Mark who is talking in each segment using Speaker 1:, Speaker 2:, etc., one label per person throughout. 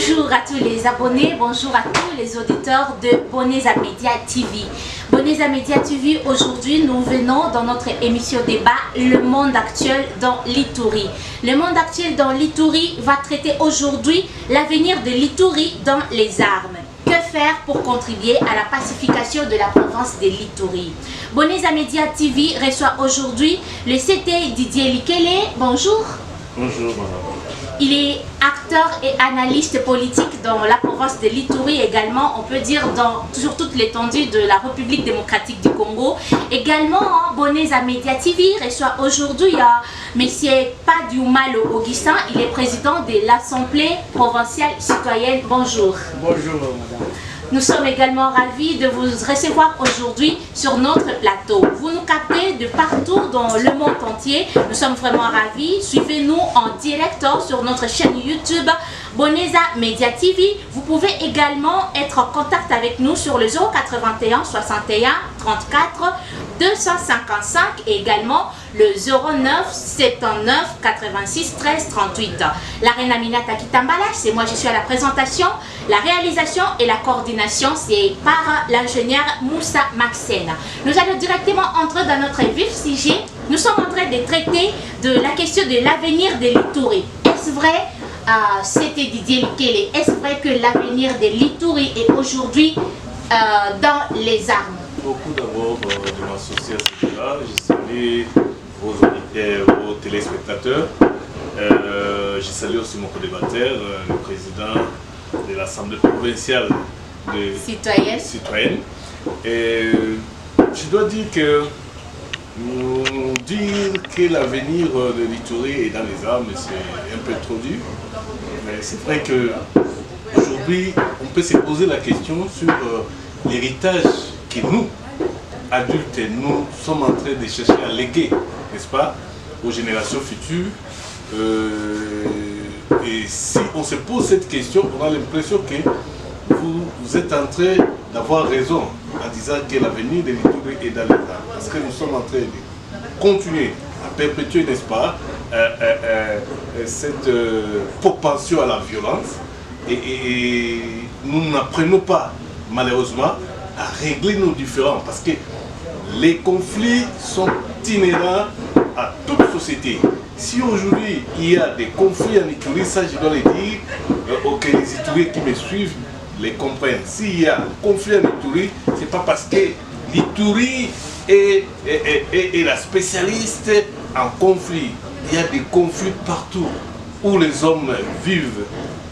Speaker 1: Bonjour à tous les abonnés, bonjour à tous les auditeurs de Boneza Media TV. Boneza Media TV, aujourd'hui nous venons dans notre émission débat Le monde actuel dans l'Ituri. Le monde actuel dans l'Ituri va traiter aujourd'hui l'avenir de l'Ituri dans les armes. Que faire pour contribuer à la pacification de la province de l'Ituri? Boneza Media TV reçoit aujourd'hui le CT Didier Likele. Bonjour.
Speaker 2: Bonjour, madame.
Speaker 1: Il est acteur et analyste politique dans la province de l'Ituri également, on peut dire sur toute l'étendue de la République démocratique du Congo. Également, Boneza Media TV reçoit aujourd'hui M. Padiumalo Augustin, il est président de l'Assemblée provinciale citoyenne. Bonjour.
Speaker 2: Bonjour, madame.
Speaker 1: Nous sommes également ravis de vous recevoir aujourd'hui sur notre plateau. Vous nous captez de partout dans le monde entier. Nous sommes vraiment ravis. Suivez-nous en direct sur notre chaîne YouTube Boneza Media TV. Vous pouvez également être en contact avec nous sur le 081 61 34 255 et également le 09 79 86 13 38. La reine Aminata Kitambala, c'est moi, je suis à la présentation. La réalisation et la coordination, c'est par l'ingénieur Moussa Maxena. Nous allons directement entrer dans notre vif sujet. Nous sommes en train de traiter de la question de l'avenir de l'Ituri. Est-ce vrai, c'était Didier Likele, est-ce vrai que l'avenir de l'Ituri est aujourd'hui dans les armes?
Speaker 2: Beaucoup d'abord de m'associer à ce débat. Je salue vos téléspectateurs. Je salue aussi mon co-débatteur, le président de l'Assemblée provinciale citoyenne. Et je dois dire que l'avenir de l'Ituri est dans les armes, c'est un peu trop dur. Mais c'est vrai qu'aujourd'hui, on peut se poser la question sur l'héritage que nous, adultes, nous sommes en train de chercher à léguer, n'est-ce pas, aux générations futures. Et si on se pose cette question, on a l'impression que vous êtes en train d'avoir raison en disant que l'avenir de l'Ituri est dans les armes. Parce que nous sommes en train de continuer à perpétuer, n'est-ce pas, cette propension à la violence. Et nous n'apprenons pas, malheureusement, à régler nos différends. Parce que les conflits sont inhérents à toute société. Si aujourd'hui il y a des conflits en Ituri, ça je dois le dire, que les Ituriens qui me suivent les comprennent. S'il y a un conflit en Ituri, ce n'est pas parce que l'Ituri est la spécialiste en conflit. Il y a des conflits partout où les hommes vivent.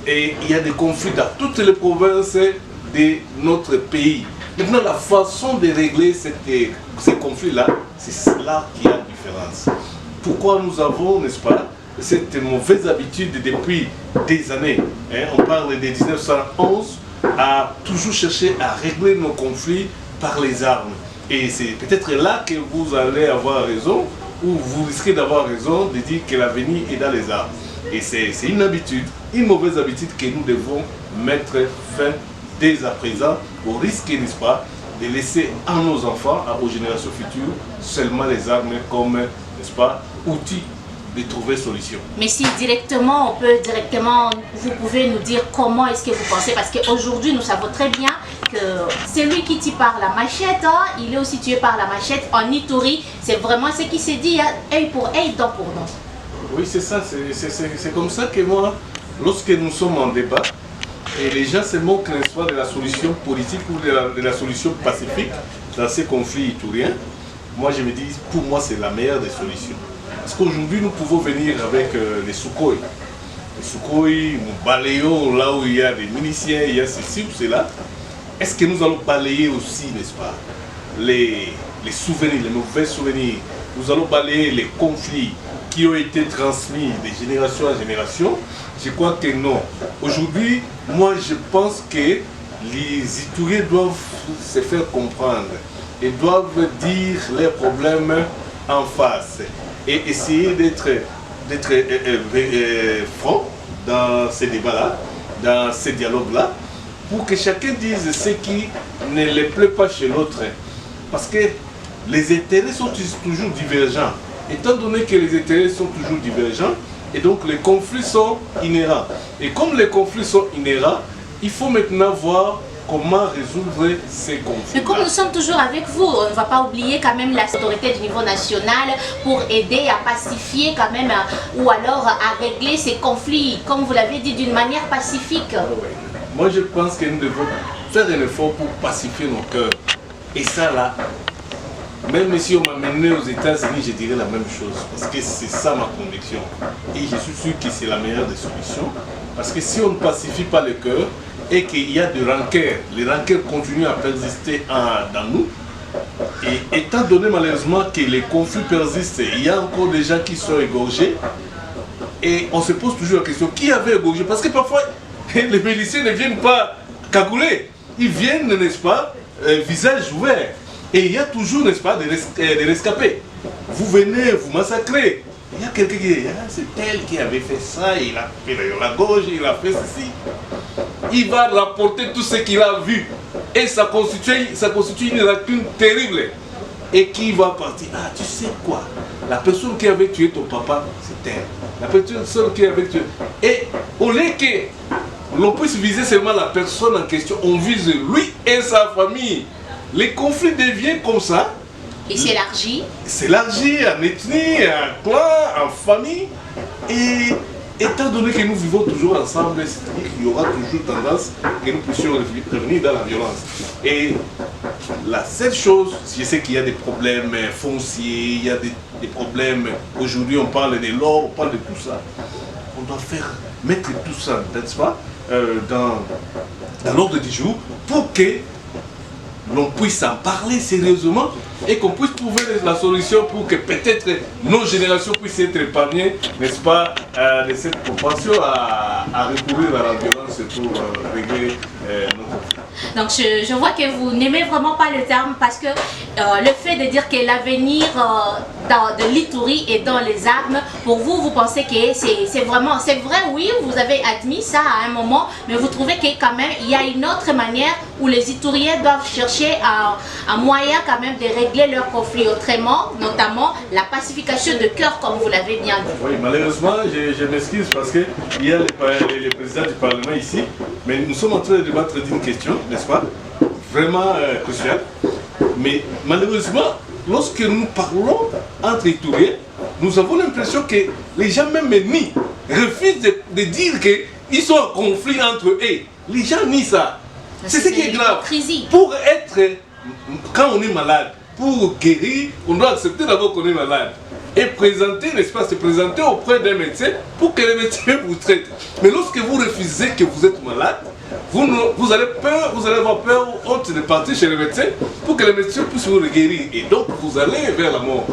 Speaker 2: Et il y a des conflits dans toutes les provinces de notre pays. Maintenant, la façon de régler ces conflits-là, c'est cela qui a différence. Pourquoi nous avons, n'est-ce pas, cette mauvaise habitude depuis des années, on parle de 1911, à toujours chercher à régler nos conflits par les armes. Et c'est peut-être là que vous allez avoir raison, ou vous risquez d'avoir raison de dire que l'avenir est dans les armes. Et c'est une habitude, une mauvaise habitude que nous devons mettre fin dès à présent, au risque, n'est-ce pas, de laisser à nos enfants, aux générations futures, seulement les armes comme, n'est-ce pas, outils de trouver solution.
Speaker 1: Mais si directement, vous pouvez nous dire comment est-ce que vous pensez, parce qu'aujourd'hui nous savons très bien que celui qui tue par la machette, il est aussi tué par la machette en Ituri. C'est vraiment ce qui s'est dit, œil pour œil, dent pour dent.
Speaker 2: Oui, c'est ça, c'est comme ça que moi, lorsque nous sommes en débat, et les gens se moquent soit de la solution politique ou de la solution pacifique dans ces conflits ituriens. Moi, je me dis, pour moi, c'est la meilleure des solutions. Parce qu'aujourd'hui, nous pouvons venir avec les Sukhoi. Les Sukhoi, nous balayons là où il y a des miliciens, il y a ceci ou cela. Est-ce que nous allons balayer aussi, n'est-ce pas, les souvenirs, les mauvais souvenirs? Nous allons balayer les conflits qui ont été transmis de génération en génération? Je crois que non. Aujourd'hui, moi je pense que les Ituriens doivent se faire comprendre et doivent dire leurs problèmes en face et essayer d'être franc dans ces débats-là, dans ces dialogues-là, pour que chacun dise ce qui ne le plaît pas chez l'autre. Parce que les intérêts sont toujours divergents. Étant donné que les intérêts sont toujours divergents, et donc les conflits sont inhérents. Et comme les conflits sont inhérents, il faut maintenant voir comment résoudre ces conflits.
Speaker 1: Mais comme nous sommes toujours avec vous, on ne va pas oublier quand même la autorité du niveau national pour aider à pacifier quand même ou alors à régler ces conflits, comme vous l'avez dit, d'une manière pacifique.
Speaker 2: Oui. Moi je pense que nous devons faire un effort pour pacifier nos cœurs. Et ça là, même si on m'a mené aux États-Unis, je dirais la même chose. Parce que c'est ça ma conviction. Et je suis sûr que c'est la meilleure des solutions. Parce que si on ne pacifie pas le cœur, et qu'il y a des rancœurs, les rancœurs continuent à persister dans nous. Et étant donné malheureusement que les conflits persistent, il y a encore des gens qui sont égorgés. Et on se pose toujours la question, qui avait égorgé? Parce que parfois, les miliciens ne viennent pas cagoulés. Ils viennent, n'est-ce pas, visage ouvert. Et il y a toujours, n'est-ce pas, des rescapés. Vous venez, vous massacrez. Il y a quelqu'un qui dit, ah, c'est elle qui avait fait ça, il a fait la gauche, il a fait ceci. Il va rapporter tout ce qu'il a vu. Et ça constitue une lacune terrible. Et qui va partir. Ah, tu sais quoi? La personne qui avait tué ton papa, c'est elle. La personne qui avait tué. Et au lieu que l'on puisse viser seulement la personne en question, on vise lui et sa famille. Les conflits deviennent comme ça.
Speaker 1: Et s'élargit.
Speaker 2: S'élargit en ethnie, en clan, en famille. Et étant donné que nous vivons toujours ensemble, il y aura toujours tendance que nous puissions revenir dans la violence. Et la seule chose, je sais qu'il y a des problèmes fonciers, il y a des problèmes, aujourd'hui on parle de l'or, on parle de tout ça. On doit mettre tout ça, n'est-ce pas, dans l'ordre du jour pour que l'on puisse en parler sérieusement et qu'on puisse trouver la solution pour que peut-être nos générations puissent être épargnées, n'est-ce pas, de cette propension à recourir à la violence pour régler nos conflits.
Speaker 1: Donc je vois que vous n'aimez vraiment pas le terme parce que le fait de dire que l'avenir de l'Ituri est dans les armes, pour vous, vous pensez que c'est vrai, oui, vous avez admis ça à un moment, mais vous trouvez que quand même il y a une autre manière où les Ituriens doivent chercher un moyen quand même de régler leurs conflits autrement, notamment la pacification de cœur, comme vous l'avez bien dit.
Speaker 2: Oui, malheureusement, je m'excuse parce qu'il y a les présidents du Parlement ici, mais nous sommes en train de débattre d'une question, n'est-ce pas, vraiment cruciale. Mais malheureusement, lorsque nous parlons entre Ituriens, nous avons l'impression que les gens même nient, refusent de dire qu'ils sont en conflit entre eux. Les gens nient ça. C'est ce qui est grave. Pour être, quand on est malade, pour guérir, on doit accepter d'abord qu'on est malade. Et présenter, n'est-ce pas, se présenter auprès d'un médecin pour que le médecin vous traite. Mais lorsque vous refusez que vous êtes malade, vous allez avoir peur ou honte de partir chez le médecin pour que le médecin puisse vous guérir. Et donc vous allez vers la mort.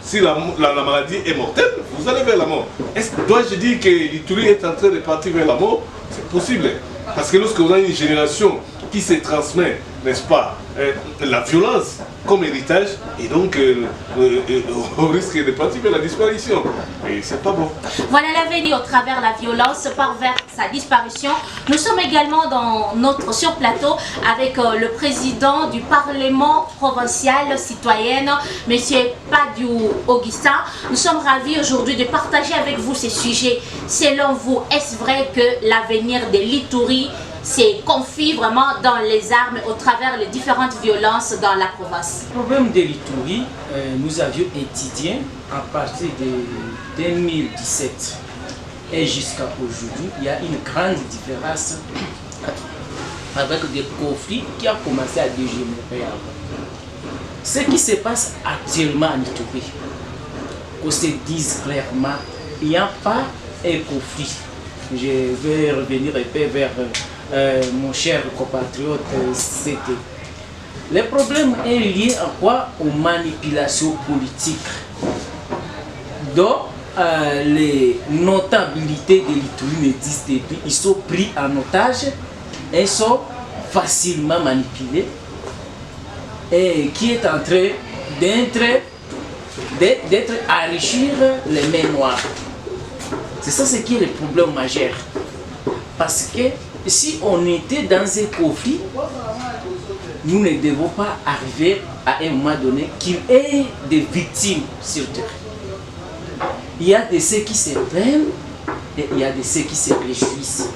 Speaker 2: Si la maladie est mortelle, vous allez vers la mort. Dois-je dire que l'Ituri est en train de partir vers la mort? C'est possible. Parce que lorsque vous avez une génération qui se transmet, n'est-ce pas, la violence comme héritage, et donc on risque de partir vers la disparition. Et c'est pas bon.
Speaker 1: Voilà l'avenir au travers la violence part vers sa disparition. Nous sommes également sur plateau avec le président du Parlement provincial citoyenne, M. Padiou Augustin. Nous sommes ravis aujourd'hui de partager avec vous ces sujets. Selon vous, est-ce vrai que l'avenir de l'Ituri se confie vraiment dans les armes au travers les différentes violences dans la province?
Speaker 3: Le problème de l'Ituri, nous avions étudié à partir de 2017 et jusqu'à aujourd'hui, il y a une grande différence avec des conflits qui ont commencé à dégénérer. Ce qui se passe actuellement en Ituri, qu'on se dise clairement, il n'y a pas un conflit. Je vais revenir un peu vers mon cher compatriote CT. Le problème est lié à quoi? Aux manipulations politiques. Donc, les notabilités de l'Ituri n'existent plus. Ils sont pris en otage et sont facilement manipulés. Et qui est en train d'être enrichir les mains noires. C'est ça ce qui est le problème majeur. Parce que si on était dans un conflit, nous ne devons pas arriver à un moment donné qu'il y ait des victimes sur terre. Il y a de ceux qui se plaignent et il y a de ceux qui se réjouissent.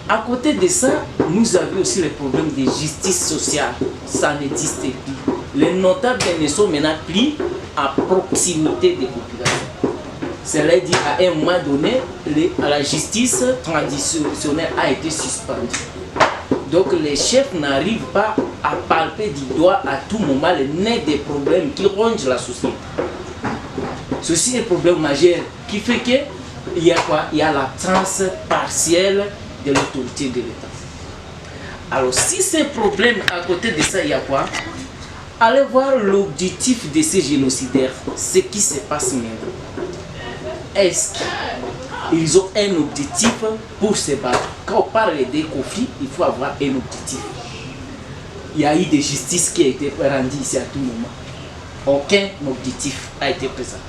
Speaker 3: À côté de ça, nous avons aussi le problème de justice sociale. Ça n'existe plus. Les notables ne sont maintenant plus à proximité des populations. Cela dit, à un moment donné, la justice traditionnelle a été suspendue. Donc les chefs n'arrivent pas à palper du doigt à tout moment le nez des problèmes qui rongent la société. Ceci est un problème majeur qui fait qu'il y a quoi? Il y a l'absence partielle de l'autorité de l'État. Alors si c'est un problème, à côté de ça, il y a quoi? Allez voir l'objectif de ces génocidaires, ce qui se passe maintenant. Est-ce qu'ils ont un objectif pour se battre? Quand on parle des conflits, il faut avoir un objectif. Il y a eu des justices qui ont été rendues ici à tout moment. Aucun objectif a été présenté.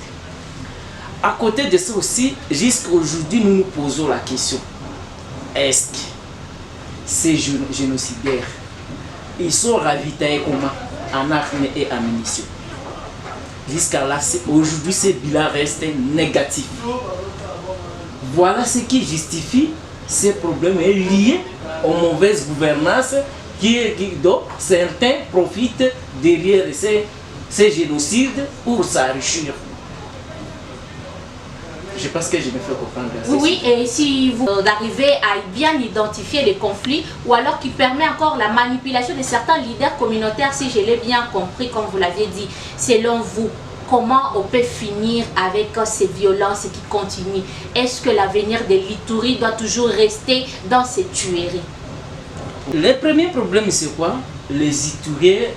Speaker 3: À côté de ça aussi, jusqu'à aujourd'hui, nous nous posons la question. Est-ce que ces génocidaires, ils sont ravitaillés comment? En armes et en munitions. Jusqu'à là, aujourd'hui, ce bilan reste négatif. Voilà ce qui justifie ces problèmes liés aux mauvaises gouvernances dont certains profitent derrière ces génocides pour s'enrichir. Je pense que je me fais comprendre.
Speaker 1: Oui, et si vous arrivez à bien identifier les conflits, ou alors qui permet encore la manipulation de certains leaders communautaires, si je l'ai bien compris, comme vous l'aviez dit, selon vous, comment on peut finir avec ces violences qui continuent? Est-ce que l'avenir de l'Ituri doit toujours rester dans ces tueries?
Speaker 3: Le premier problème, c'est quoi? Les Ituriens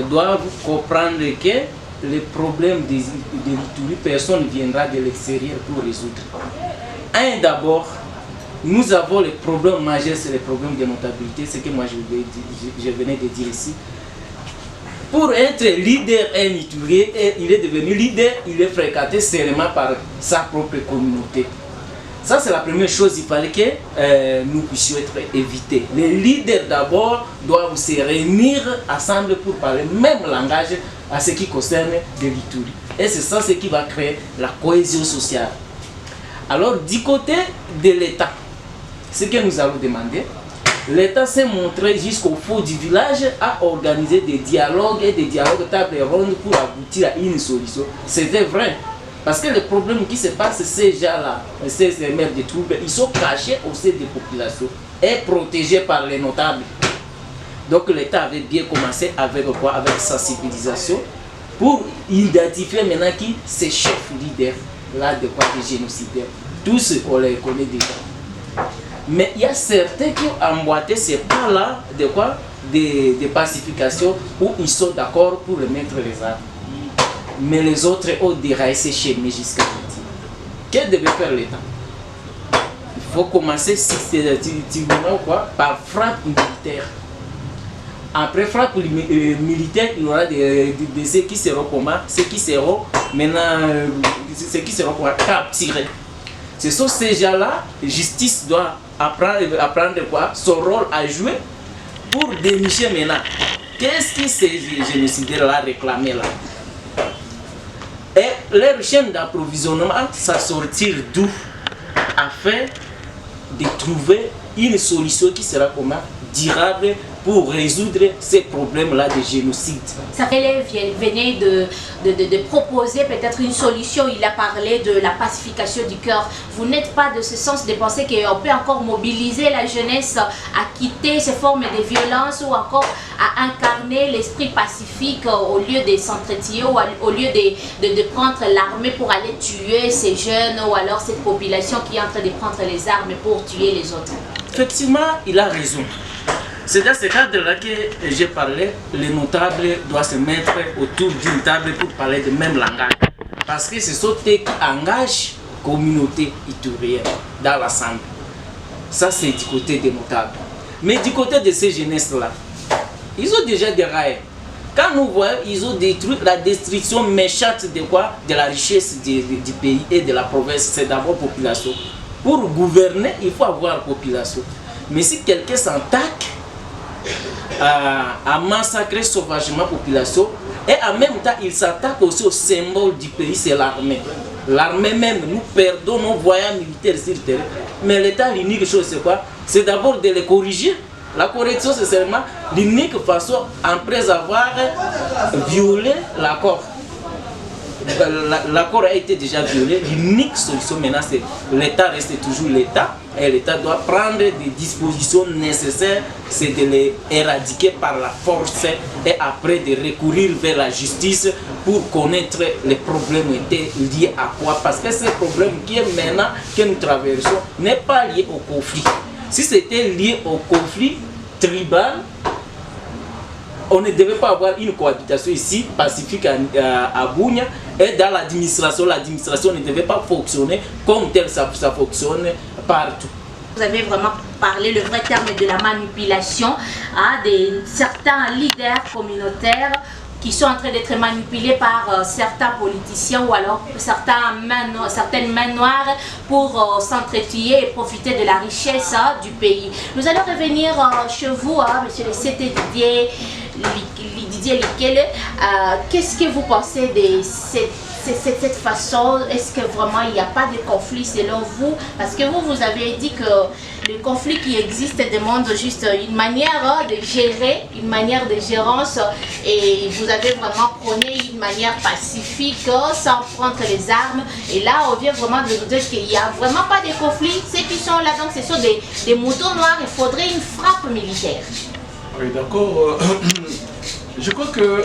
Speaker 3: doivent comprendre que les problèmes de l'Ituri, personne ne viendra de l'extérieur pour résoudre. D'abord, nous avons les problèmes majeurs, c'est les problèmes de notabilité, ce que moi je venais de dire ici. Pour être leader un Iturien, il est devenu leader, il est fréquenté seulement par sa propre communauté. Ça, c'est la première chose qu'il fallait que nous puissions être évités. Les leaders d'abord doivent se réunir ensemble pour parler le même langage à ce qui concerne l'Ituri. Et c'est ça ce qui va créer la cohésion sociale. Alors, du côté de l'État, ce que nous allons demander, l'État s'est montré jusqu'au fond du village à organiser des dialogues et des dialogues table ronde pour aboutir à une solution. C'était vrai. Parce que le problème qui se passe, ces gens-là, ces maires de troubles, ils sont cachés au sein des populations et protégés par les notables. Donc l'État avait bien commencé avec quoi? Avec sensibilisation pour identifier maintenant qui ces chefs leaders là de quoi? Des génocidaires. Tous on les connaît déjà. Mais il y a certains qui ont emboîté ces pas-là de quoi? Des pacifications où ils sont d'accord pour remettre les armes. Mais les autres ont déraillé ces schémas jusqu'à maintenant. Que devait faire l'État? Il faut commencer systématiquement par frappe militaire. Après frappe militaire, il y aura de ceux qui seront comment? Ceux qui seront maintenant, ceux qui seront capturés. Ce sont ces gens-là, la justice doit apprendre quoi? Son rôle à jouer pour dénicher maintenant. Qu'est-ce que ces génocidaires-là réclamaient là? Et leur chaîne d'approvisionnement, ça sortir d'où? Afin de trouver une solution qui sera comment? Durable pour résoudre ces problèmes-là de génocide.
Speaker 1: Ça venait de proposer peut-être une solution. Il a parlé de la pacification du cœur. Vous n'êtes pas de ce sens de penser qu'on peut encore mobiliser la jeunesse à quitter ces formes de violence ou encore à incarner l'esprit pacifique au lieu de s'entretuer ou au lieu de prendre l'armée pour aller tuer ces jeunes ou alors cette population qui est en train de prendre les armes pour tuer les autres? Effectivement,
Speaker 3: il a raison. C'est dans ce cadre-là que j'ai parlé, les notables doivent se mettre autour d'une table pour parler du même langage. Parce que ce sont eux qui engagent la communauté iturienne dans l'ensemble. Ça, c'est du côté des notables. Mais du côté de ces jeunesses-là, ils ont déjà déraillé. Quand nous voyons, ils ont détruit la destruction méchante de quoi? De la richesse du pays et de la province. C'est d'abord la population. Pour gouverner, il faut avoir la population. Mais si quelqu'un s'attaque à massacrer sauvagement la population, et en même temps, il s'attaque aussi au symbole du pays, c'est l'armée. l'armée même, nous perdons nos voyants militaires sur le terrain. Mais l'État, l'unique chose, c'est quoi? C'est d'abord de les corriger. La correction, c'est seulement l'unique façon, après avoir violé l'accord. L'accord a été déjà violé. L'unique solution maintenant, c'est l'État reste toujours l'État. Et l'État doit prendre des dispositions nécessaires, c'est de les éradiquer par la force et après de recourir vers la justice pour connaître les problèmes étaient liés à quoi. Parce que ce problème qui est maintenant que nous traversons n'est pas lié au conflit. Si c'était lié au conflit tribal, on ne devait pas avoir une cohabitation ici pacifique à Bunia, et dans l'administration ne devait pas fonctionner comme tel ça fonctionne partout.
Speaker 1: Vous avez vraiment parlé le vrai terme de la manipulation de certains leaders communautaires qui sont en train d'être manipulés par certains politiciens ou alors certaines mains noires pour s'entretuer et profiter de la richesse du pays. Nous allons revenir chez vous, monsieur le CT Didier Likele. Qu'est-ce que vous pensez de cette façon? Est-ce que vraiment il n'y a pas de conflit selon vous? Parce que vous avez dit que le conflit qui existe demande juste une manière de gérer, une manière de gérance, et vous avez vraiment prôné une manière pacifique sans prendre les armes. Et là on vient vraiment de nous dire qu'il n'y a vraiment pas de conflit. Ceux qui sont là, donc ce sont des moutons noirs, il faudrait une frappe militaire.
Speaker 2: Oui, d'accord. Je crois que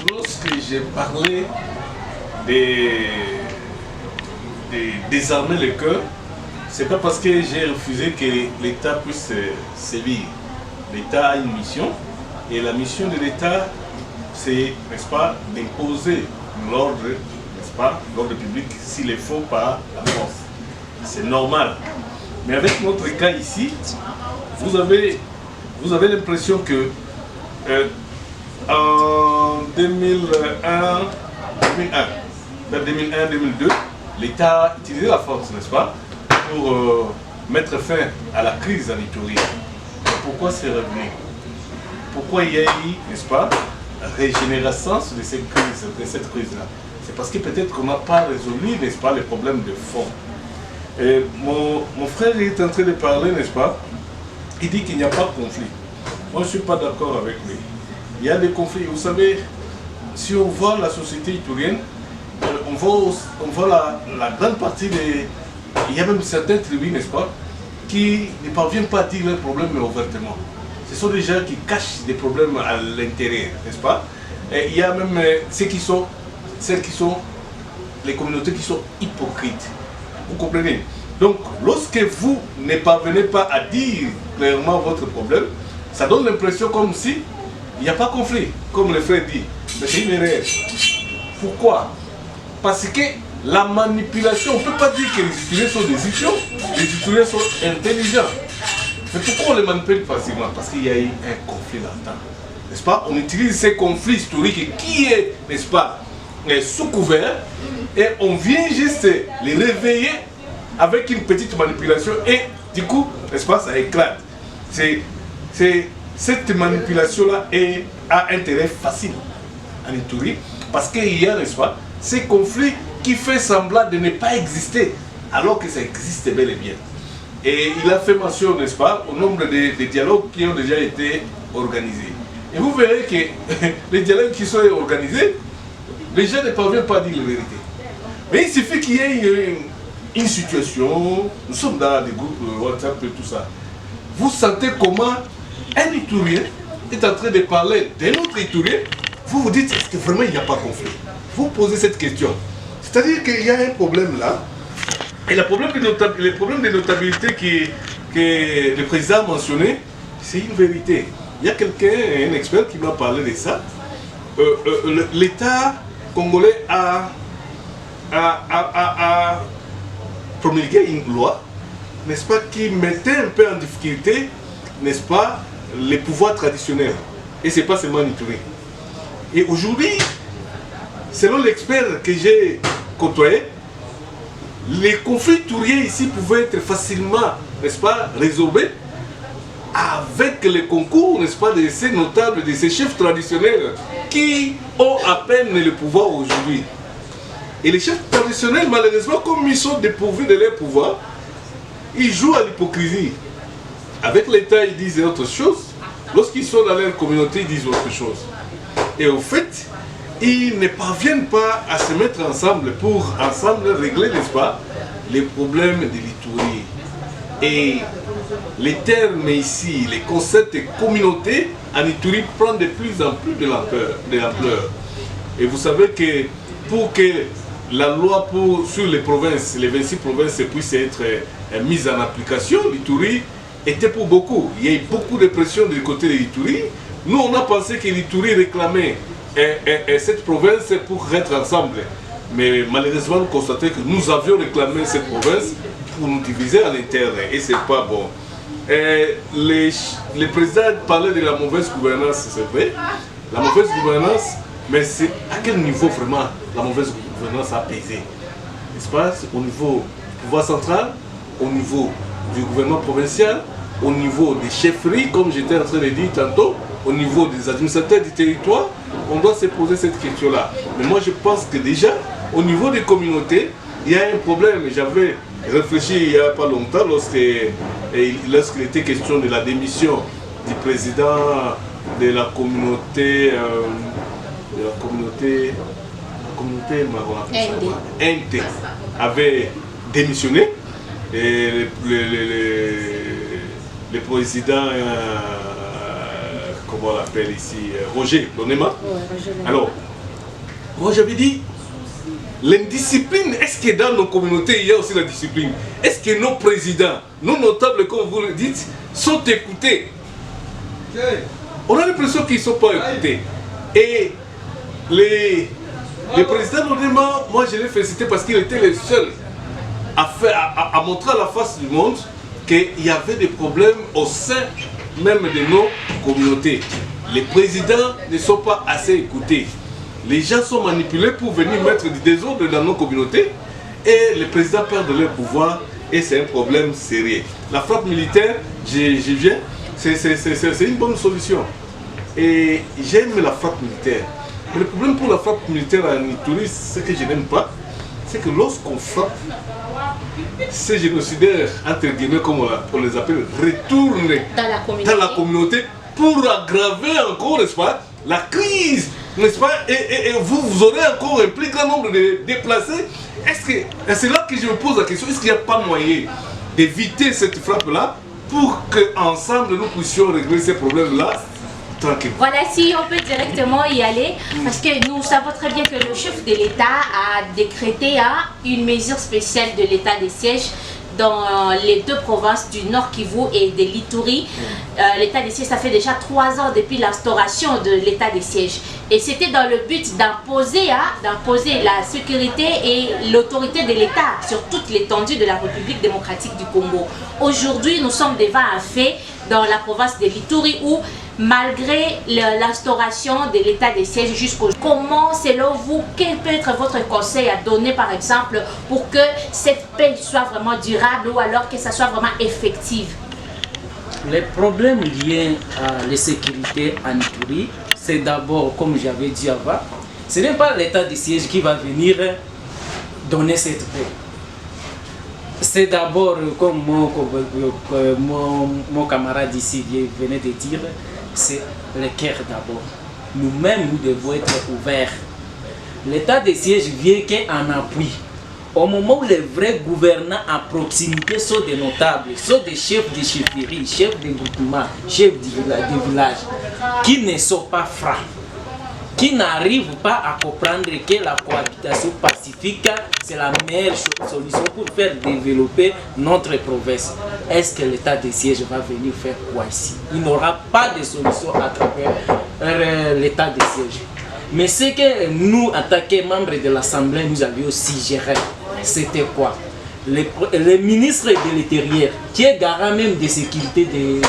Speaker 2: lorsque j'ai parlé de désarmer le cœur, c'est pas parce que j'ai refusé que l'État puisse sévir. L'État a une mission, et la mission de l'État, c'est, n'est-ce pas, d'imposer l'ordre, n'est-ce pas, l'ordre public, s'il est faux, par la force. C'est normal. Mais avec notre cas ici, vous avez l'impression que en 2001-2002, l'État a utilisé la force, n'est-ce pas, pour mettre fin à la crise en Ituri. Pourquoi c'est revenu? Pourquoi il y a eu, n'est-ce pas, régénération de cette crise-là? C'est parce que peut-être qu'on n'a pas résolu, n'est-ce pas, les problèmes de fond. Et mon frère est en train de parler, n'est-ce pas? Il dit qu'il n'y a pas de conflit. Moi, je ne suis pas d'accord avec lui. Il y a des conflits. Vous savez, si on voit la société iturienne, on voit la grande partie des... Il y a même certaines tribus, n'est-ce pas, qui ne parviennent pas à dire leurs problèmes ouvertement. Ce sont des gens qui cachent des problèmes à l'intérieur, n'est-ce pas? Et il y a même celles qui sont les communautés qui sont hypocrites. Vous comprenez? Donc, lorsque vous ne parvenez pas à dire clairement votre problème, ça donne l'impression comme si il n'y a pas de conflit, comme le frère dit. Mais c'est une erreur. Pourquoi? Parce que la manipulation, on ne peut pas dire que les Ituriens sont des idiots, les Ituriens sont intelligents. Mais pourquoi on les manipule facilement? Parce qu'il y a eu un conflit là-dedans. N'est-ce pas? On utilise ces conflits historiques qui est, n'est-ce pas, sous couvert, et on vient juste les réveiller avec une petite manipulation et du coup, n'est-ce pas, ça éclate. Cette manipulation-là a intérêt facile en Ituri parce qu'il y a, n'est-ce pas, ces conflits qui fait semblant de ne pas exister alors que ça existe bel et bien. Et il a fait mention, n'est-ce pas, au nombre de dialogues qui ont déjà été organisés. Et vous verrez que les dialogues qui sont organisés, les gens ne parviennent pas à dire la vérité. Mais il suffit qu'il y ait une situation, nous sommes dans des groupes WhatsApp et tout ça. Vous sentez comment un Iturien est en train de parler d'un autre Iturien, vous vous dites, est-ce que vraiment il n'y a pas de conflit? Vous posez cette question. C'est-à-dire qu'il y a un problème là, et le problème de notabilité que le président a mentionné, c'est une vérité. Il y a quelqu'un, un expert qui m'a parlé de ça. L'État congolais a promulgué une loi, n'est-ce pas, qui mettait un peu en difficulté, n'est-ce pas, les pouvoirs traditionnels. Et ce n'est pas seulement en Ituri. Et aujourd'hui, selon l'expert que j'ai côtoyé, les conflits ituriens ici pouvaient être facilement, n'est-ce pas, résolvés avec le concours, n'est-ce pas, de ces notables, de ces chefs traditionnels qui ont à peine le pouvoir aujourd'hui. Et les chefs traditionnels, malheureusement, comme ils sont dépourvus de leur pouvoir, ils jouent à l'hypocrisie. Avec l'État, ils disent autre chose. Lorsqu'ils sont dans leur communauté, ils disent autre chose. Et au fait, ils ne parviennent pas à se mettre ensemble pour ensemble régler, n'est-ce pas, les problèmes de l'Ituri. Et les termes ici, les concepts de communauté en Ituri prennent de plus en plus de l'ampleur. Et vous savez que pour que la loi sur les provinces, les 26 provinces puisse être mise en application, l'Ituri était pour beaucoup. Il y a eu beaucoup de pression du côté de l'Ituri. Nous, on a pensé que l'Ituri réclamait cette province pour être ensemble. Mais malheureusement, nous constatons que nous avions réclamé cette province pour nous diviser à l'interne. Et ce n'est pas bon. Les présidents parlaient de la mauvaise gouvernance, c'est vrai. La mauvaise gouvernance, mais c'est à quel niveau vraiment la mauvaise gouvernance a pesé? N'est-ce pas? Au niveau du pouvoir central, au niveau du gouvernement provincial, au niveau des chefferies, comme j'étais en train de dire tantôt, au niveau des administrateurs du territoire, on doit se poser cette question-là. Mais moi, je pense que déjà, au niveau des communautés, il y a un problème. J'avais réfléchi il n'y a pas longtemps, lorsqu'il était question de la démission du président de la communauté, NT avait démissionné. Et le président, comment on l'appelle ici, Roger Lonema. Alors, moi j'avais dit, l'indiscipline, est-ce que dans nos communautés il y a aussi la discipline? Est-ce que nos présidents, nos notables, comme vous le dites, sont écoutés? On a l'impression qu'ils ne sont pas écoutés. Et le président Lonema, moi je l'ai félicité parce qu'il était le seul à montrer à la face du monde qu'il y avait des problèmes au sein même de nos communautés. Les présidents ne sont pas assez écoutés. Les gens sont manipulés pour venir mettre du désordre dans nos communautés et les présidents perdent leur pouvoir et c'est un problème sérieux. La frappe militaire, j'y viens, c'est une bonne solution. Et j'aime la frappe militaire. Mais le problème pour la frappe militaire en Ituri, ce que je n'aime pas, c'est que lorsqu'on frappe, ces génocidaires, entre guillemets, comme on les appelle, retournent dans la communauté pour aggraver encore, n'est-ce pas, la crise, n'est-ce pas, et vous aurez encore un plus grand nombre de déplacés. C'est là que je me pose la question, est-ce qu'il n'y a pas moyen d'éviter cette frappe-là pour qu'ensemble nous puissions régler ces problèmes-là?
Speaker 1: Voilà, si on peut directement y aller, parce que nous savons très bien que le chef de l'État a décrété une mesure spéciale de l'état de siège dans les deux provinces du Nord Kivu et de l'Ituri. L'état de siège, ça fait déjà 3 ans depuis l'instauration de l'état de siège. Et c'était dans le but d'imposer la sécurité et l'autorité de l'État sur toute l'étendue de la République démocratique du Congo. Aujourd'hui, nous sommes devant un fait dans la province de l'Ituri où, malgré l'instauration de l'état de siège jusqu'au... Comment, selon vous, quel peut être votre conseil à donner, par exemple, pour que cette paix soit vraiment durable ou alors que ça soit vraiment effective?
Speaker 3: Les problèmes liés à la sécurité en Ituri, c'est d'abord, comme j'avais dit avant, ce n'est pas l'état de siège qui va venir donner cette paix. C'est d'abord, comme mon camarade ici venait de dire, c'est le cœur d'abord. Nous-mêmes, nous devons être ouverts. L'état de siège vient qu'en appui. Au moment où les vrais gouvernants à proximité sont des notables, sont des chefs de chefferie, chefs de groupement, chefs de village, qui ne sont pas francs, qui n'arrivent pas à comprendre que la cohabitation pacifique, c'est la meilleure solution pour faire développer notre province. Est-ce que l'état de siège va venir faire quoi ici? Il n'aura pas de solution à travers l'état de siège. Mais ce que nous, en tant que membres de l'Assemblée, nous avions suggéré, c'était quoi? Le ministre de l'Intérieur, qui est garant même de sécurité de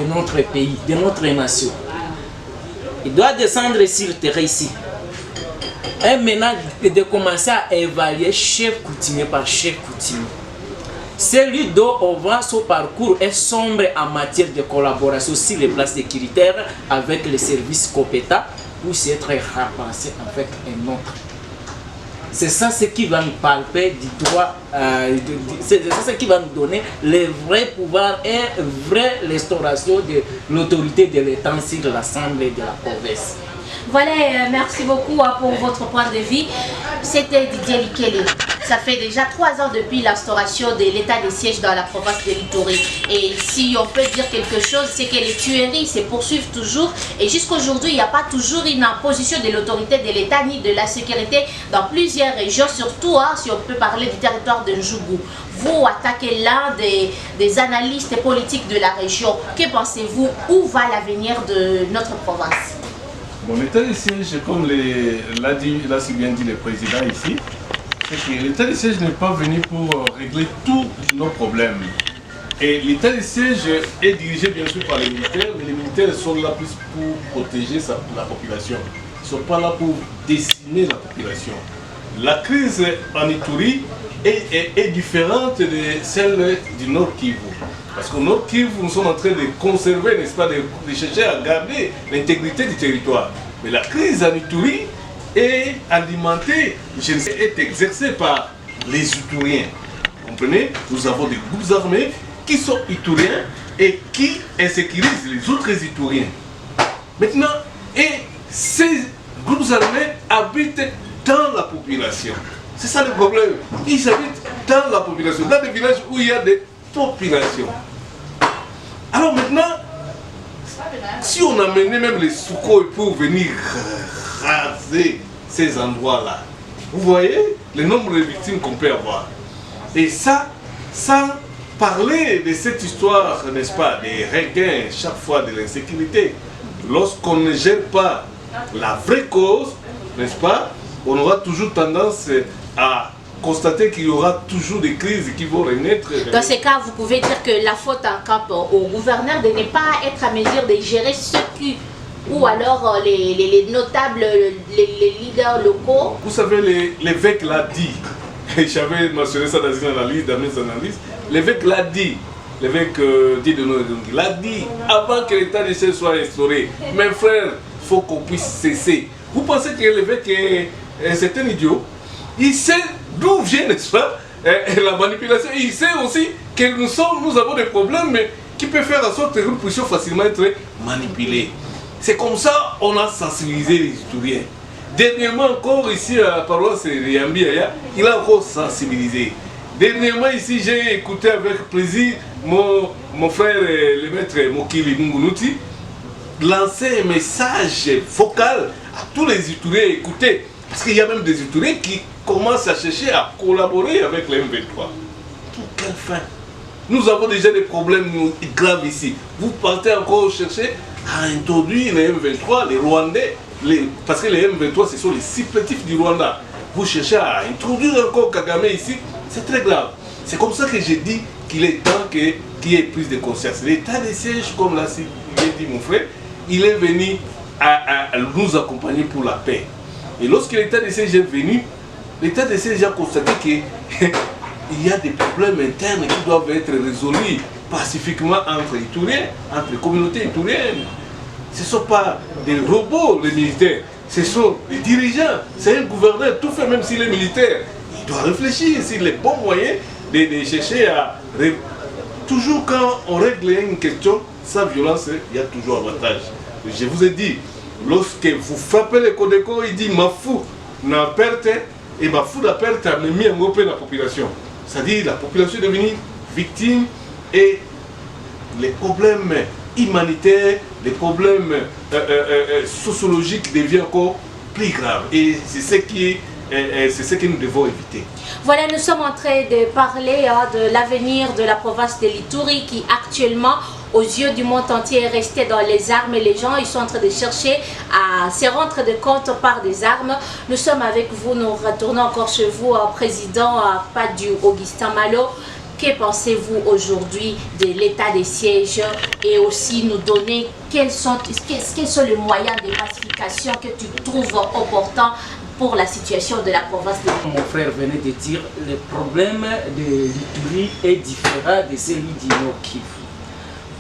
Speaker 3: notre pays, de notre nation, il doit descendre sur le terrain ici. Et maintenant, de commencer à évaluer chef coutumier par chef coutumier. Celui dont on voit son parcours est sombre en matière de collaboration sur les plans sécuritaires avec les services compétents ou c'est être remplacé avec un autre. C'est ça ce qui va nous palper du droit, c'est ça ce qui va nous donner le vrai pouvoir et vraie restauration de l'autorité de l'État sur l'Assemblée de la province.
Speaker 1: Voilà, merci beaucoup pour votre point de vue. C'était Didier Likele. Ça fait déjà 3 ans depuis l'instauration de l'état de siège dans la province de l'Ituri. Et si on peut dire quelque chose, c'est que les tueries se poursuivent toujours. Et jusqu'à aujourd'hui, il n'y a pas toujours une imposition de l'autorité de l'État ni de la sécurité dans plusieurs régions, surtout si on peut parler du territoire de Ndjougou. Vous attaquez l'un des analystes politiques de la région. Que pensez-vous? Où va l'avenir de notre province?
Speaker 2: Bon, l'état de siège, comme l'a si bien dit le président ici, c'est que l'état de siège n'est pas venu pour régler tous nos problèmes. Et l'état de siège est dirigé bien sûr par les militaires, mais les militaires sont là plus pour protéger la population. Ils ne sont pas là pour décimer la population. La crise en Ituri est différente de celle du Nord Kivu. Parce qu'au Nord Kivu, nous sommes en train de conserver, n'est-ce pas, de chercher à garder l'intégrité du territoire. Mais la crise en Ituri est alimentée, est exercée par les Ituriens. Vous comprenez? Nous avons des groupes armés qui sont Ituriens et qui insécurisent les autres Ituriens. Maintenant, et ces groupes armés habitent dans la population. C'est ça le problème. Ils habitent dans la population, dans des villages où il y a des populations. Alors maintenant, si on amenait même les Sukhoi pour venir raser ces endroits-là, vous voyez le nombre de victimes qu'on peut avoir. Et ça, sans parler de cette histoire, n'est-ce pas, des regains chaque fois de l'insécurité. Lorsqu'on ne gère pas la vraie cause, n'est-ce pas, on aura toujours tendance à constater qu'il y aura toujours des crises qui vont renaître.
Speaker 1: Dans ces cas, vous pouvez dire que la faute incombe au gouverneur de ne pas être à mesure de gérer ceux qui, ou alors les notables, les leaders locaux.
Speaker 2: Vous savez, l'évêque l'a dit, et j'avais mentionné ça dans une analyse, dans mes analyses, l'évêque l'a dit, l'évêque Dieudonné l'a dit, avant que l'état de siège soit instauré, mes frères, il faut qu'on puisse cesser. Vous pensez que l'évêque c'est un idiot? Il sait d'où vient, n'est-ce pas, la manipulation. Il sait aussi que nous avons des problèmes qui peuvent faire en sorte que nous puissions facilement être manipulés. C'est comme ça qu'on a sensibilisé les Ituriens. Dernièrement encore ici à la paroisse de Yambiaya, il a encore sensibilisé. Dernièrement ici, j'ai écouté avec plaisir mon frère, le maître Mokili Mungunuti, lancer un message vocal à tous les Ituriens. Écoutez, parce qu'il y a même des Ituriens qui commencent à chercher à collaborer avec les M23. Pour quelle fin? Nous avons déjà des problèmes graves ici. Vous partez encore chercher à introduire les M23, les Rwandais, parce que les M23, ce sont les supplétifs du Rwanda. Vous cherchez à introduire encore Kagame ici, c'est très grave. C'est comme ça que j'ai dit qu'il est temps qu'il y ait plus de conscience. L'état de siège, comme l'a dit mon frère, il est venu à nous accompagner pour la paix. Et lorsque l'état de siège est venu, l'état de siège a constaté qu'il y a des problèmes internes qui doivent être résolus pacifiquement entre Ituriens, entre les communautés ituriennes. Ce ne sont pas des robots, les militaires, ce sont les dirigeants. C'est un gouverneur, tout fait, même s'il est militaire. Il doit réfléchir sur les bons moyens de chercher à... Toujours quand on règle une question, sans violence, il y a toujours avantage. Je vous ai dit, lorsque vous frappez le Codeco, il dit « ma fou n'a perte » et « ma fou n'a perte » a mis en groupe la population. C'est-à-dire la population est devenue victime et les problèmes humanitaires, les problèmes sociologiques deviennent encore plus graves. Et c'est ce que nous devons éviter.
Speaker 1: Voilà, nous sommes en train de parler de l'avenir de la province de l'Ituri qui actuellement, aux yeux du monde entier, est resté dans les armes. Et les gens, ils sont en train de chercher à se rendre de compte par des armes. Nous sommes avec vous, nous retournons encore chez vous, président Padu Augustin Malo. Que pensez-vous aujourd'hui de l'état des sièges et aussi nous donner quels sont les moyens de pacification que tu trouves opportun pour la situation de la province de l'Ituri?
Speaker 3: Mon frère venait de dire le problème de l'Ituri est différent de celui du Nord Kivu.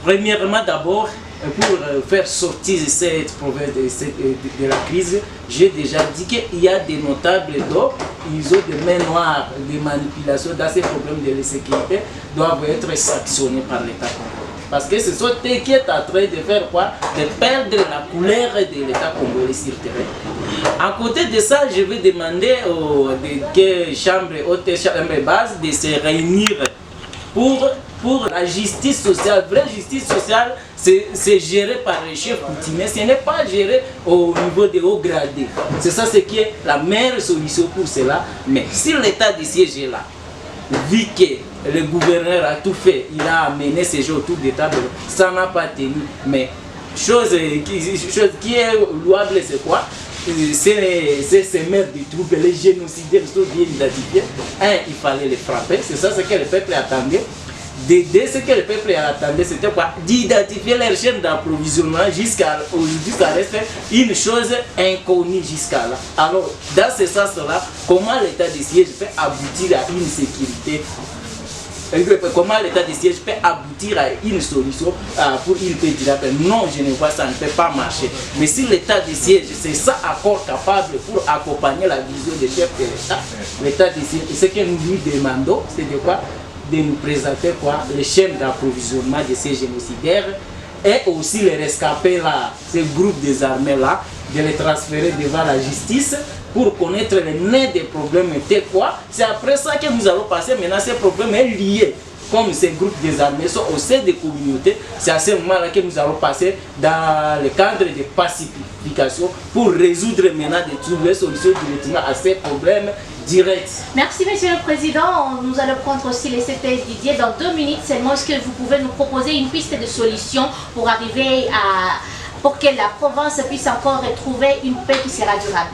Speaker 3: Premièrement, d'abord, faire sortir cette province de la crise, j'ai déjà dit qu'il y a des notables d'or, ils ont des mains noires, des manipulations dans ces problèmes de sécurité, doivent être sanctionnés par l'État congolais. Parce que ce sont eux qui est en train de faire quoi? De perdre la couleur de l'État congolais sur le terrain. À côté de ça, je vais demander aux chambres hautes, chambres basses de se réunir pour la justice sociale. Vraie justice sociale, c'est géré par les chefs coutumiers, ce n'est pas géré au niveau des hauts gradés. C'est ça ce qui est la meilleure solution pour cela. Mais si l'état de siège est là, vu que le gouverneur a tout fait, il a amené ces gens autour des tables, ça n'a pas tenu. Mais chose qui est louable, c'est quoi? C'est ces maires de troupes, les génocidaires sont bien identifiés. Il fallait les frapper, c'est ça ce que le peuple attendait. Ce que le peuple attendait, c'était quoi? D'identifier leur chaîne d'approvisionnement jusqu'à aujourd'hui, ça reste une chose inconnue jusqu'à là. Alors, dans ce sens-là, comment l'état de siège peut aboutir à une sécurité? Comment l'état de siège peut aboutir à une solution pour une paix durable? Non, je ne vois ça ne peut pas marcher. Mais si l'état de siège, c'est ça encore capable pour accompagner la vision des chefs de l'État, l'état de siège, ce que nous lui demandons, c'est de quoi? De nous présenter quoi? Les chaînes d'approvisionnement de ces génocidaires et aussi les rescapés là, ces groupes désarmés là, de les transférer devant la justice pour connaître les nez des problèmes étaient quoi. C'est après ça que nous allons passer. Maintenant, ces problèmes sont liés. Comme ces groupes désarmés sont au sein des communautés, c'est à ce moment-là que nous allons passer dans le cadre de pacification pour résoudre maintenant de trouver solutions directement à ces problèmes directs.
Speaker 1: Merci Monsieur le Président. Nous allons prendre aussi les CPS Didier dans 2 minutes seulement. Est-ce que vous pouvez nous proposer une piste de solution pour arriver pour que la province puisse encore retrouver une paix qui sera durable?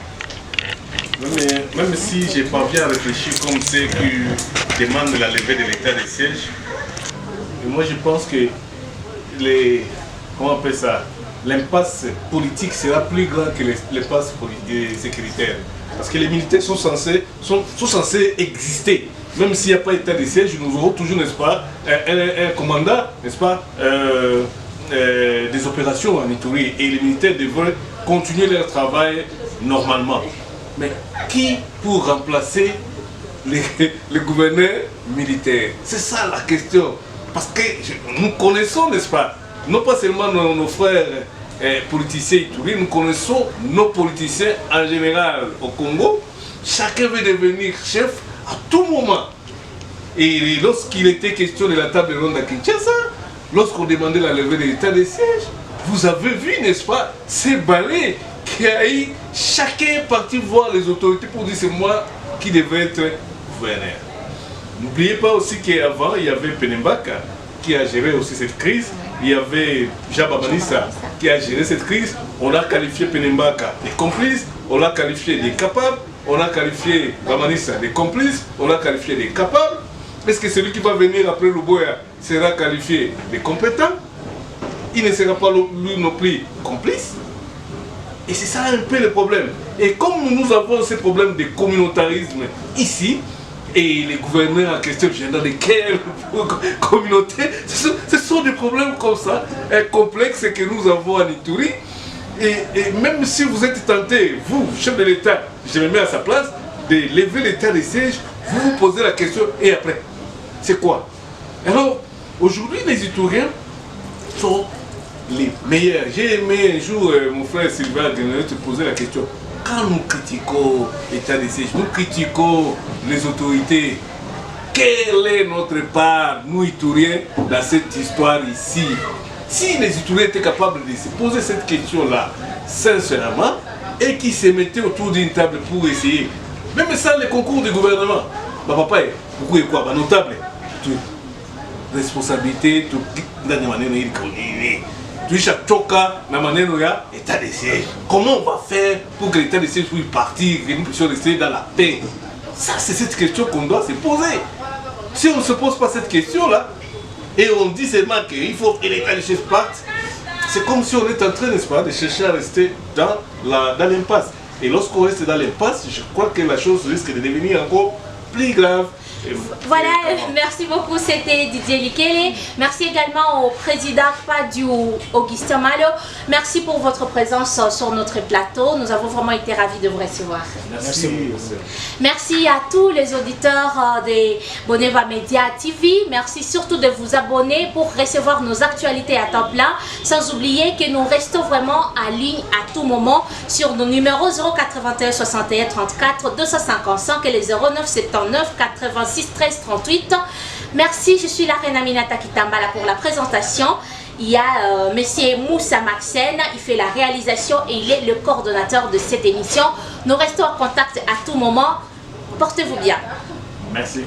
Speaker 2: Même si je parviens à réfléchir comme ceux qui demandent la levée de l'état de siège, moi je pense que comment on appelle ça, l'impasse politique sera plus grand que l'impasse sécuritaire. Parce que les militaires sont censés exister. Même s'il n'y a pas d'état de siège, nous aurons toujours, n'est-ce pas, un commandant, n'est-ce pas, des opérations en Ituri. Et les militaires devraient continuer leur travail normalement. Mais qui pour remplacer le gouverneur militaire? C'est ça la question. Parce que nous connaissons, n'est-ce pas, non pas seulement nos frères politiciens ituriens, nous connaissons nos politiciens en général au Congo. Chacun veut devenir chef à tout moment. Et lorsqu'il était question de la table ronde à Kinshasa, lorsqu'on demandait la levée de l'état de siège, vous avez vu, n'est-ce pas, ces balais qui a eu, chacun est parti voir les autorités pour dire c'est moi qui devais être gouverneur. N'oubliez pas aussi qu'avant, il y avait Penembaka qui a géré aussi cette crise. Il y avait Jababanissa qui a géré cette crise. On a qualifié Penembaka des complices, on l'a qualifié des capables, on a qualifié Babanissa des complices, on l'a qualifié des capables. Est-ce que celui qui va venir après Luboya sera qualifié des compétents? Il ne sera pas lui non plus complice. Et c'est ça un peu le problème. Et comme nous avons ce problème de communautarisme ici, et les gouverneurs en question, je dans de quelle communauté, ce sont des problèmes comme ça, complexes que nous avons en Ituri. Et même si vous êtes tenté, vous, chef de l'État, je me mets à sa place, de lever l'état de siège, vous vous posez la question, et après, c'est quoi? Alors, aujourd'hui, les Ituriens sont les meilleurs. J'ai aimé un jour, mon frère Sylvain te poser la question. Quand nous critiquons l'état de siège, nous critiquons les autorités, quelle est notre part, nous Ituriens, dans cette histoire ici? Si les Ituriens étaient capables de se poser cette question-là, sincèrement, et qui se mettaient autour d'une table pour essayer, même sans les concours du gouvernement, papa, beaucoup de quoi, notable, responsabilité, tout, état de siège. Comment on va faire pour que l'état de siège puisse partir et nous puissions rester dans la paix? Ça, c'est cette question qu'on doit se poser. Si on ne se pose pas cette question-là, et on dit seulement qu'il faut que l'état de siège parte, c'est comme si on est en train, n'est-ce pas, de chercher à rester dans l'impasse. Et lorsqu'on reste dans l'impasse, je crois que la chose risque de devenir encore plus grave.
Speaker 1: Voilà, merci beaucoup, c'était Didier Likele. Merci également au président Padiou Augustin Malo. Merci pour votre présence sur notre plateau. Nous avons vraiment été ravis de vous recevoir.
Speaker 2: Merci.
Speaker 1: Merci à tous les auditeurs de Boneva Media TV. Merci surtout de vous abonner pour recevoir nos actualités à temps plein. Sans oublier que nous restons vraiment en ligne à tout moment sur nos numéros 081 61 34 255 et les 09 79 86 13 38. Merci, je suis la reine Aminata Kitambala pour la présentation. Il y a monsieur Moussa Maxen, il fait la réalisation et il est le coordonnateur de cette émission. Nous restons en contact à tout moment. Portez-vous bien.
Speaker 2: Merci.